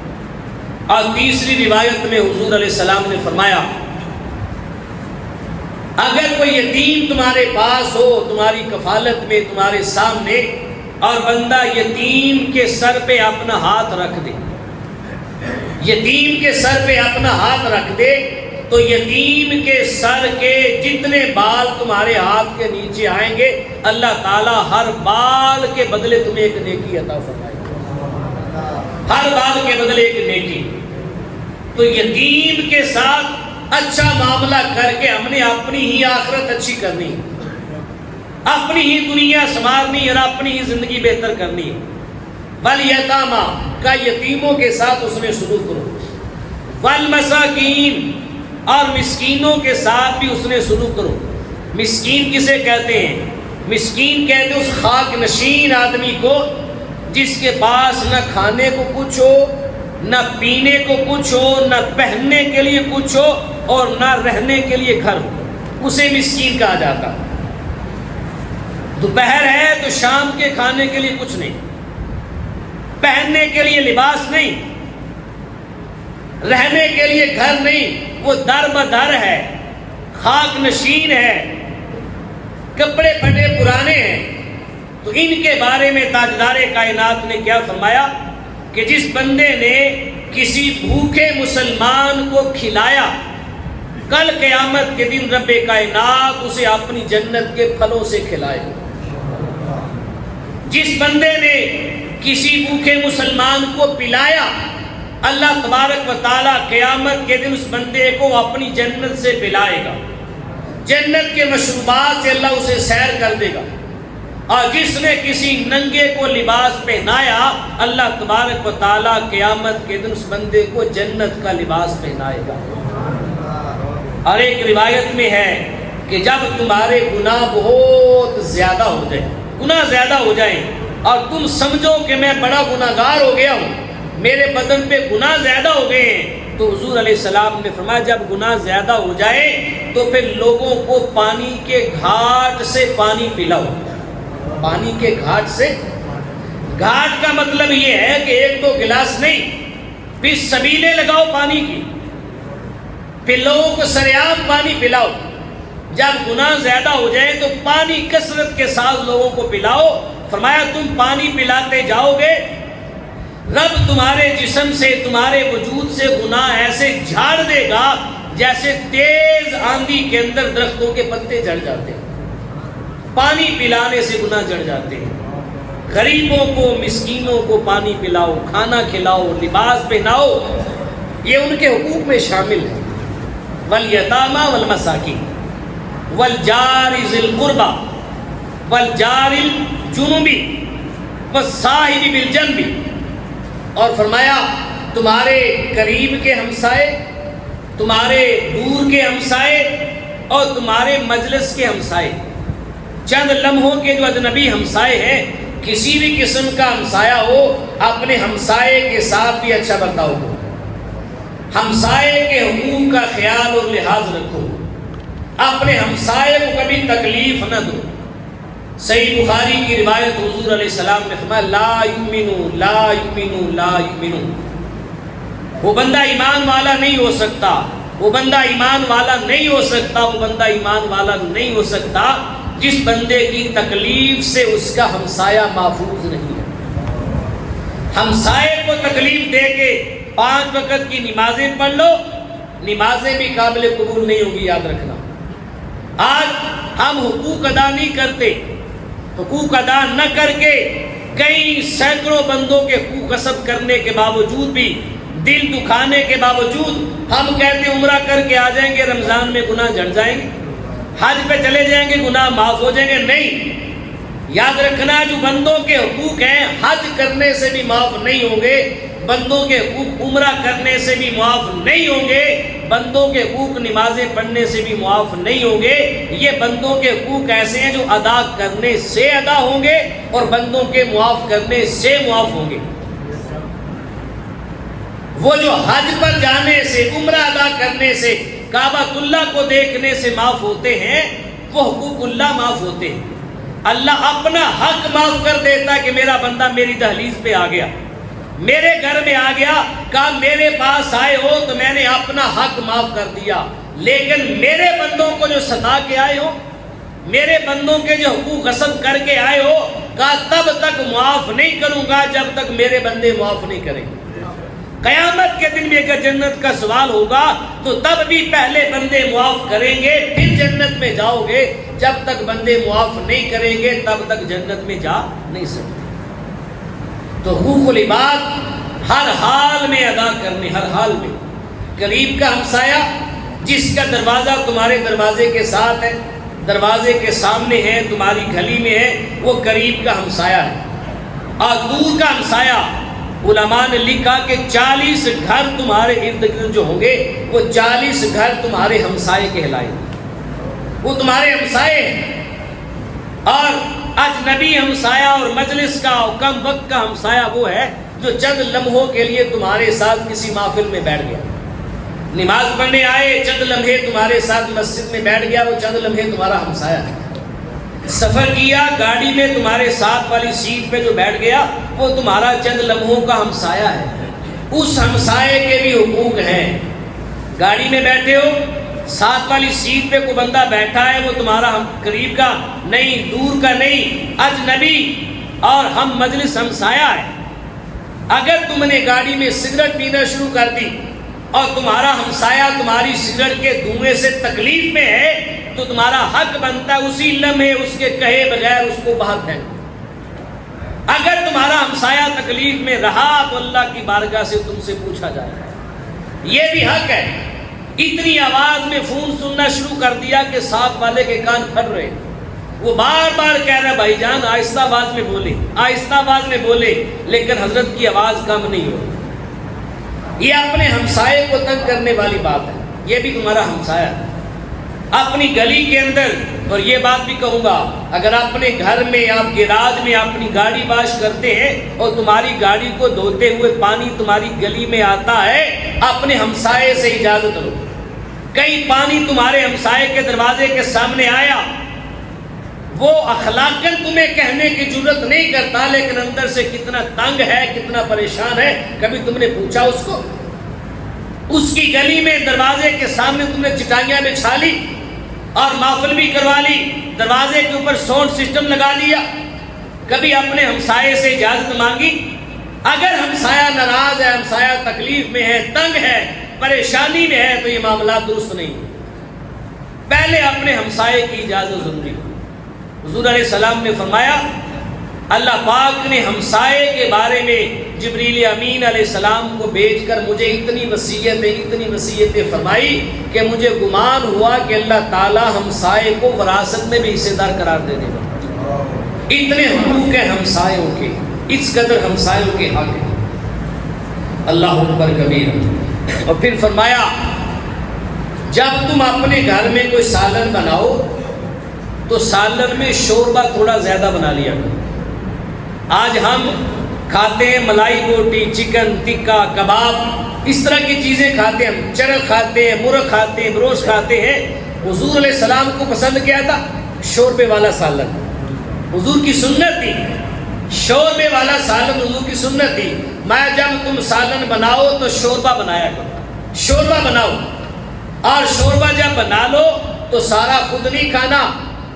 اور تیسری روایت میں حضور علیہ السلام نے فرمایا اگر کوئی یتیم تمہارے پاس ہو، تمہاری کفالت میں، تمہارے سامنے، اور بندہ یتیم کے سر پہ اپنا ہاتھ رکھ دے، یتیم کے سر پہ اپنا ہاتھ رکھ دے تو یتیم کے سر کے جتنے بال تمہارے ہاتھ کے نیچے آئیں گے اللہ تعالیٰ ہر بال کے بدلے تمہیں ایک نیکی عطا فرمائے گا، ہر بال کے بدلے ایک نیکی۔ تو یتیم کے ساتھ اچھا معاملہ کر کے ہم نے اپنی ہی آخرت اچھی کرنی، اپنی ہی دنیا سنوارنی اور اپنی ہی زندگی بہتر کرنی ہے۔ والیتاما کا یتیموں کے ساتھ اس نے سلوک کرو، والمساکین اور مسکینوں کے ساتھ بھی اس نے سلوک کرو۔ مسکین کسے کہتے ہیں؟ مسکین کہتے ہیں اس خاک نشین آدمی کو جس کے پاس نہ کھانے کو کچھ ہو، نہ پینے کو کچھ ہو، نہ پہننے کے لیے کچھ ہو اور نہ رہنے کے لیے گھر ہو، اسے مسکین کہا جاتا۔ دوپہر ہے تو شام کے کھانے کے لیے کچھ نہیں، پہننے کے لیے لباس نہیں، رہنے کے لیے گھر نہیں، وہ در بدر ہے، خاک نشین ہے، کپڑے پھٹے پرانے ہیں۔ تو ان کے بارے میں تاجدار کائنات نے کیا فرمایا کہ جس بندے نے کسی بھوکے مسلمان کو کھلایا کل قیامت کے دن رب کائنات اسے اپنی جنت کے پھلوں سے کھلائے گا۔ جس بندے نے کسی بھوکے مسلمان کو پلایا اللہ تبارک و تعالیٰ قیامت کے دن اس بندے کو اپنی جنت سے پلائے گا، جنت کے مشروبات سے اللہ اسے سیر کر دے گا۔ اور جس نے کسی ننگے کو لباس پہنایا اللہ تبارک و تعالیٰ قیامت کے دن اس بندے کو جنت کا لباس پہنائے گا۔ اور ایک روایت میں ہے کہ جب تمہارے گناہ بہت زیادہ ہو جائیں، گناہ زیادہ ہو جائیں اور تم سمجھو کہ میں بڑا گناہ گار ہو گیا ہوں، میرے بدن پہ گناہ زیادہ ہو گئے ہیں، تو حضور علیہ السلام نے فرمایا جب گناہ زیادہ ہو جائے تو پھر لوگوں کو پانی کے گھاٹ سے پانی پلاؤ۔ پانی کے گھاٹ سے، گھاٹ کا مطلب یہ ہے کہ 1-2 گلاس نہیں، پھر سبیلیں لگاؤ پانی کی، پھر لوگوں کو سریعام پانی پلاؤ۔ جب گناہ زیادہ ہو جائے تو پانی کثرت کے ساتھ لوگوں کو پلاؤ۔ فرمایا تم پانی پلاتے جاؤ گے رب تمہارے جسم سے، تمہارے وجود سے گناہ ایسے جھاڑ دے گا جیسے تیز آندھی کے اندر درختوں کے پتے جھڑ جاتے ہیں۔ پانی پلانے سے گناہ جڑ جاتے ہیں۔ غریبوں کو، مسکینوں کو پانی پلاؤ، کھانا کھلاؤ، لباس پہناؤ، یہ ان کے حقوق میں شامل ہے۔ والیتاما والمساکین والجار ذی القربى والجار الجنبی والصاحب بالجنب، اور فرمایا تمہارے قریب کے ہمسائے، تمہارے دور کے ہمسائے اور تمہارے مجلس کے ہمسائے، چند لمحوں کے جو اجنبی ہمسائے ہیں، کسی بھی قسم کا ہمسایہ ہو اپنے ہمسائے کے ساتھ بھی اچھا برتاؤ کرو، ہمسائے کے حقوق کا خیال اور لحاظ رکھو، اپنے ہمسائے کو کبھی تکلیف نہ دو۔ صحیح بخاری کی روایت حضور علیہ السلام نے فرمایا لا یؤمنو لا یؤمنو لا یؤمنو، وہ بندہ ایمان والا نہیں ہو سکتا، وہ بندہ ایمان والا نہیں ہو سکتا، وہ بندہ ایمان والا نہیں ہو سکتا جس بندے کی تکلیف سے اس کا ہمسایہ محفوظ نہیں ہے۔ ہمسائے کو تکلیف دے کے 5 وقت کی نمازیں پڑھ لو، نمازیں بھی قابل قبول نہیں ہوگی، یاد رکھنا۔ آج ہم حقوق ادا نہیں کرتے، حقوق ادا نہ کر کے کئی سینکڑوں بندوں کے حقوق غصب کرنے کے باوجود بھی دل دکھانے کے باوجود ہم کہتے ہیں عمرہ کر کے آ جائیں گے رمضان میں گناہ جھڑ جائیں گے، حج پہ چلے جائیں گے گناہ معاف ہو جائیں گے. نہیں، یاد رکھنا جو بندوں کے حقوق ہیں حج کرنے سے بھی معاف نہیں ہوں گے، بندوں کے حقوق عمرہ کرنے سے بھی معاف نہیں ہوں گے، بندوں کے حقوق نمازیں پڑھنے سے بھی معاف نہیں ہوں گے. یہ بندوں کے حقوق ایسے ہیں جو ادا کرنے سے ادا ہوں گے اور بندوں کے معاف کرنے سے معاف ہوں گے. وہ جو حج پر جانے سے، عمرہ ادا کرنے سے، کعبۃ اللہ کو دیکھنے سے معاف ہوتے ہیں، وہ حقوق اللہ معاف ہوتے ہیں. اللہ اپنا حق معاف کر دیتا کہ میرا بندہ میری دہلیز پہ آ گیا، میرے گھر میں آ گیا، کہا میرے پاس آئے ہو تو میں نے اپنا حق معاف کر دیا. لیکن میرے بندوں کو جو ستا کے آئے ہو، میرے بندوں کے جو حقوق غصب کر کے آئے ہو، کہا تب تک معاف نہیں کروں گا جب تک میرے بندے معاف نہیں کریں. قیامت کے دن بھی اگر جنت کا سوال ہوگا تو تب بھی پہلے بندے معاف کریں گے، پھر جنت میں جاؤ گے. جب تک بندے معاف نہیں کریں گے تب تک جنت میں جا نہیں سکتے. تو حقوق العباد ہر حال میں ادا کرنے، ہر حال میں. قریب کا ہمسایہ جس کا دروازہ تمہارے دروازے کے ساتھ ہے، دروازے کے سامنے ہے، تمہاری گلی میں ہے، وہ قریب کا ہمسایہ ہے. اور دور کا ہمسایہ، علماء نے لکھا کہ 40 گھر تمہارے ارد گرد جو ہوں گے وہ 40 گھر تمہارے ہمسائے کہلائیں گے، وہ تمہارے ہمسائے ہیں. اور اجنبی ہمسایہ اور مجلس کا اور کم وقت کا ہمسایہ وہ ہے جو چند لمحوں کے لیے تمہارے ساتھ کسی محفل میں بیٹھ گیا، نماز پڑھنے آئے، چند لمحے تمہارے ساتھ مسجد میں بیٹھ گیا، وہ چند لمحے تمہارا ہمسایہ ہے. سفر کیا گاڑی میں، تمہارے ساتھ والی سیٹ پہ جو بیٹھ گیا وہ تمہارا چند لمحوں کا ہمسایہ ہے. اس ہمسائے کے بھی حقوق ہیں. گاڑی میں بیٹھے ہو، ساتھ والی سیٹ پہ کوئی بندہ بیٹھا ہے، وہ تمہارا قریب کا نہیں، دور کا نہیں، اجنبی اور ہم مجلس ہمسایہ ہے. اگر تم نے گاڑی میں سگریٹ پینا شروع کر دی اور تمہارا ہمسایہ تمہاری سگریٹ کے دھوئیں سے تکلیف میں ہے تو تمہارا حق بنتا ہے اسی لمحے اس کے کہے بغیر اس کو باہر پھینک. اگر تمہارا ہمسایہ تکلیف میں رہا تو اللہ کی بارگاہ سے تم سے پوچھا جائے گا. یہ بھی حق ہے. اتنی آواز میں فون سننا شروع کر دیا کہ ساتھ والے کے کان پھٹ رہے، وہ بار بار کہہ رہا بھائی جان آہستہ آواز میں بولے، آہستہ آواز میں بولے، لیکن حضرت کی آواز کم نہیں ہو. یہ اپنے ہمسائے کو تنگ کرنے والی بات ہے. یہ بھی تمہارا ہمسایہ ہے اپنی گلی کے اندر. اور یہ بات بھی کہوں گا، اگر اپنے گھر میں، آپ گیراج میں اپنی گاڑی واش کرتے ہیں اور تمہاری گاڑی کو دھوتے ہوئے پانی تمہاری گلی میں آتا ہے، اپنے ہمسائے سے اجازت لو. کہیں پانی تمہارے ہمسائے کے دروازے کے سامنے آیا، وہ اخلاقاً تمہیں کہنے کی جرت نہیں کرتا لیکن اندر سے کتنا تنگ ہے، کتنا پریشان ہے، کبھی تم نے پوچھا اس کو؟ اس کی گلی میں دروازے کے سامنے تم نے چٹائیاں بچھا لی اور محفل بھی کروا لی، دروازے کے اوپر ساؤنڈ سسٹم لگا لیا، کبھی اپنے ہمسائے سے اجازت مانگی؟ اگر ہمسایہ ناراض ہے، ہمسایہ تکلیف میں ہے، تنگ ہے، پریشانی میں ہے تو یہ معاملات درست نہیں. پہلے اپنے ہمسائے کی اجازت ضروری. حضور علیہ السلام نے فرمایا، اللہ پاک نے ہمسائے کے بارے میں جبریل امین علیہ السلام کو بھیج کر مجھے اتنی وصیتیں فرمائی کہ مجھے گمان ہوا کہ اللہ تعالی ہمسائے کو وراثت میں بھی حصے دار قرار دے دے گا. اتنے حقوق ہیں ہمسایوں کے، اس قدر ہمسایوں کے حق ہیں. اللہ اکبر کبیر. اور پھر فرمایا جب تم اپنے گھر میں کوئی سالن بناؤ تو سالن میں شوربہ تھوڑا زیادہ بنا لیا کرو. آج ہم کھاتے ہیں ملائی بوٹی، چکن ٹکا، کباب، اس طرح کی چیزیں کھاتے ہیں، ہم چرخ کھاتے ہیں، مرغ کھاتے ہیں، گوشت کھاتے ہیں. حضور علیہ السلام کو پسند کیا تھا؟ شوربے والا سالن. حضور کی سنت تھی شوربے والا سالن، حضور کی سنت تھی. میں جب تم سالن بناؤ تو شوربہ بنایا کرو، شوربہ بناؤ. اور شوربہ جب بنا لو تو سارا خود نہیں کھانا،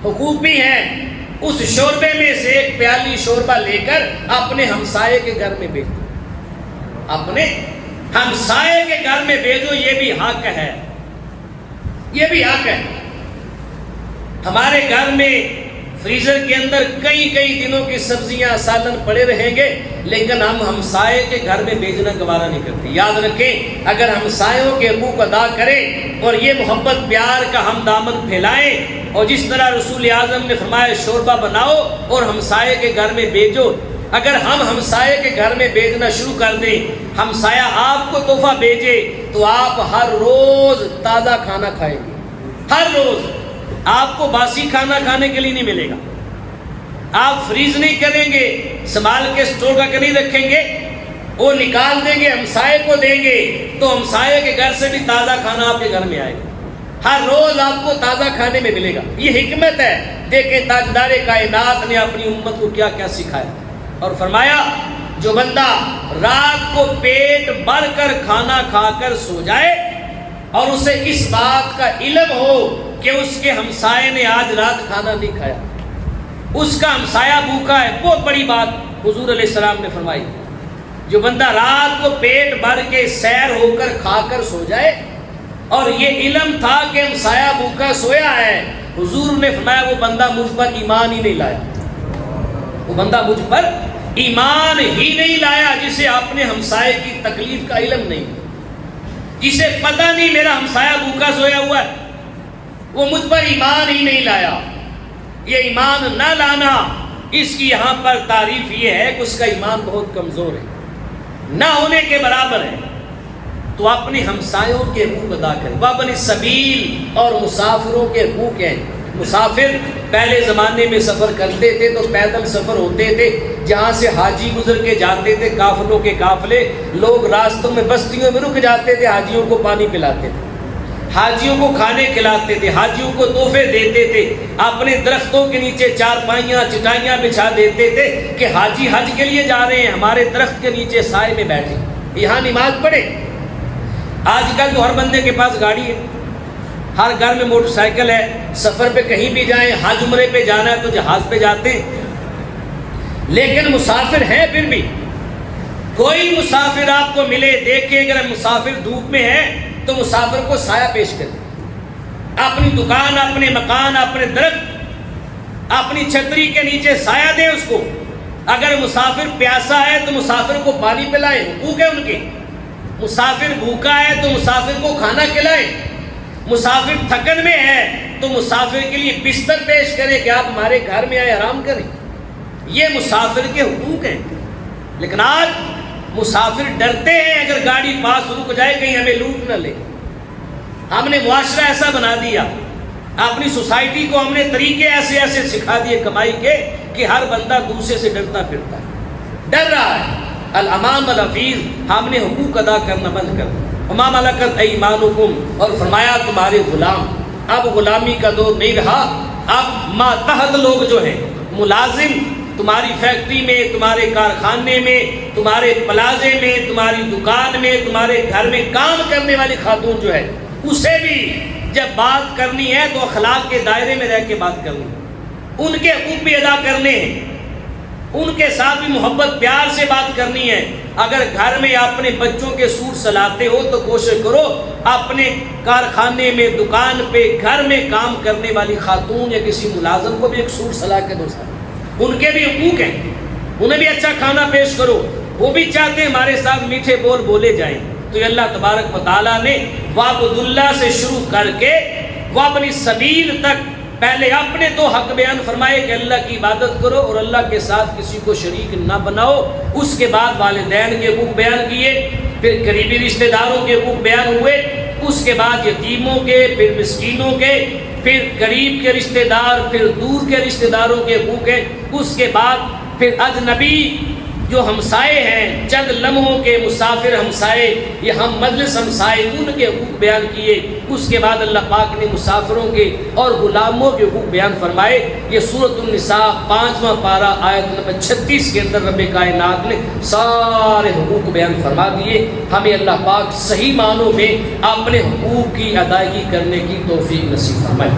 حقوق بھی ہیں. اس شوربے میں سے ایک پیالی شوربہ لے کر اپنے ہمسائے کے گھر میں بھیجو، اپنے ہمسائے کے گھر میں بھیجو. یہ بھی حق ہے، یہ بھی حق ہے. ہمارے گھر میں فریزر کے اندر کئی دنوں کی سبزیاں سالن پڑے رہیں گے، لیکن ہم ہمسائے کے گھر میں بھیجنا گوارا نہیں کرتے۔ یاد رکھیں، اگر ہمسایوں کے حقوق ادا کریں اور یہ محبت پیار کا ہم دامن پھیلائیں، اور جس طرح رسول اعظم نے فرمایا شوربہ بناؤ اور ہمسائے کے گھر میں بھیجو، اگر ہم ہمسائے کے گھر میں بھیجنا شروع کر دیں، ہمسایہ آپ کو تحفہ بھیجے، تو آپ ہر روز تازہ کھانا کھائیں گے۔ ہر روز آپ کو باسی کھانا کھانے کے لیے نہیں ملے گا۔ آپ فریز نہیں کریں گے، سنبھال کے اسٹور کر کے نہیں رکھیں گے، وہ نکال دیں گے، ہمسائے کو دیں گے، تو ہمسائے کے گھر سے بھی تازہ کھانا آپ کے گھر میں آئے گا۔ ہر روز آپ کو تازہ کھانے میں ملے گا۔ یہ حکمت ہے۔ دیکھیں تاجدار کائنات نے اپنی امت کو کیا کیا سکھایا، اور فرمایا جو بندہ رات کو پیٹ بھر کر کھانا کھا کر سو جائے اور اسے اس بات کا علم ہو کہ اس کے ہمسائے نے آج رات کھانا نہیں کھایا، اس کا ہمسایہ بھوکا ہے، بہت بڑی بات حضور علیہ السلام نے فرمائی۔ جو بندہ رات کو پیٹ بھر کے سیر ہو کر کھا کر سو جائے اور یہ علم تھا کہ ہمسایہ بھوکا سویا ہے، حضور نے فرمایا وہ بندہ مجھ پر ایمان ہی نہیں لایا، وہ بندہ مجھ پر ایمان ہی نہیں لایا، جسے اپنے ہمسائے کی تکلیف کا علم نہیں، جسے پتہ نہیں میرا ہمسایہ بھوکا سویا ہوا ہے، وہ مجھ پر ایمان ہی نہیں لایا۔ یہ ایمان نہ لانا، اس کی یہاں پر تعریف یہ ہے کہ اس کا ایمان بہت کمزور ہے، نہ ہونے کے برابر ہے۔ تو اپنے ہمسایوں کے حقوق ادا کریں۔ وابن السبیل، اور مسافروں کے حقوق ہیں۔ مسافر پہلے زمانے میں سفر کرتے تھے تو پیدل سفر ہوتے تھے، جہاں سے حاجی گزر کے جاتے تھے، قافلوں کے قافلے، لوگ راستوں میں بستیوں میں رک جاتے تھے، حاجیوں کو پانی پلاتے تھے، حاجیوں کو کھانے کھلاتے تھے، حاجیوں کو تحفے دیتے تھے، اپنے درختوں کے نیچے چارپائیاں چٹائیاں بچھا دیتے تھے کہ حاجی حج کے لیے جا رہے ہیں، ہمارے درخت کے نیچے سائے میں بیٹھے، یہاں نماز پڑھے۔ آج کل تو ہر بندے کے پاس گاڑی ہے، ہر گھر میں موٹر سائیکل ہے، سفر پہ کہیں بھی جائیں، حج عمرے پہ جانا ہے تو جہاز پہ جاتے ہیں، لیکن مسافر ہیں۔ پھر بھی کوئی مسافر آپ کو ملے، دیکھیں اگر مسافر دھوپ میں ہے تو مسافر کو سایہ پیش کریں، اپنی دکان، اپنے مکان، اپنے درخت، اپنی چھتری کے نیچے سایہ دیں اس کو۔ اگر مسافر پیاسا ہے تو مسافر کو پانی پلائیں، حقوق ہے ان کے۔ مسافر بھوکا ہے تو مسافر کو کھانا کھلائیں۔ مسافر تھکن میں ہے تو مسافر کے لیے بستر پیش کریں کہ آپ ہمارے گھر میں آئے آرام کریں۔ یہ مسافر کے حقوق ہیں۔ لیکن آج مسافر ڈرتے ہیں اگر گاڑی پاس رک جائے کہیں ہمیں لوٹ نہ لے۔ ہم نے معاشرہ ایسا بنا دیا، اپنی سوسائٹی کو ہم نے طریقے ایسے سکھا دیے کمائی کے کہ ہر بندہ دوسرے سے ڈرتا پھرتا ہے، ڈر رہا ہے۔ الامان والحفیظ، ہم نے حقوق ادا کرنا بند کر دیا۔ وما ملکت ایمانکم، اور فرمایا تمہارے غلام۔ اب غلامی کا دور نہیں رہا، اب ماتحت لوگ جو ہیں، ملازم، تمہاری فیکٹری میں، تمہارے کارخانے میں، تمہارے پلازے میں، تمہاری دکان میں، تمہارے گھر میں کام کرنے والی خاتون جو ہے، اسے بھی جب بات کرنی ہے تو اخلاق کے دائرے میں رہ کے بات کرنی ہے، ان کے حقوق بھی ادا کرنے ہیں، ان کے ساتھ بھی محبت پیار سے بات کرنی ہے۔ اگر گھر میں اپنے بچوں کے سوٹ سلاتے ہو تو کوشش کرو اپنے کارخانے میں، دکان پہ، گھر میں کام کرنے والی خاتون یا کسی ملازم کو بھی ایک سوٹ سلا کے دو۔ ان کے بھی حقوق ہیں، انہیں بھی اچھا کھانا پیش کرو، وہ بھی چاہتے ہیں ہمارے ساتھ میٹھے بول بولے جائیں۔ تو یہ اللہ تبارک و تعالیٰ نے وعبد اللہ سے شروع کر کے وابن السبیل تک پہلے اپنے تو حق بیان فرمائے کہ اللہ کی عبادت کرو اور اللہ کے ساتھ کسی کو شریک نہ بناؤ۔ اس کے بعد والدین کے حقوق بیان کیے، پھر قریبی رشتہ داروں کے حقوق بیان ہوئے، اس کے بعد یتیموں کے، پھر مسکینوں کے، پھر قریب کے رشتہ دار، پھر دور کے رشتہ داروں کے حقوق ہیں، اس کے بعد پھر اجنبی جو ہمسائے ہیں، چند لمحوں کے مسافر ہمسائے یا ہم مجلس ہمسائے، ان کے حقوق بیان کیے۔ اس کے بعد اللہ پاک نے مسافروں کے اور غلاموں کے حقوق بیان فرمائے۔ یہ سورۃ النساء 5واں پارہ آیت نمبر 36 کے اندر رب کائنات نے سارے حقوق بیان فرما دیے۔ ہمیں اللہ پاک صحیح معنوں میں اپنے حقوق کی ادائیگی کرنے کی توفیق نصیب فرمائے۔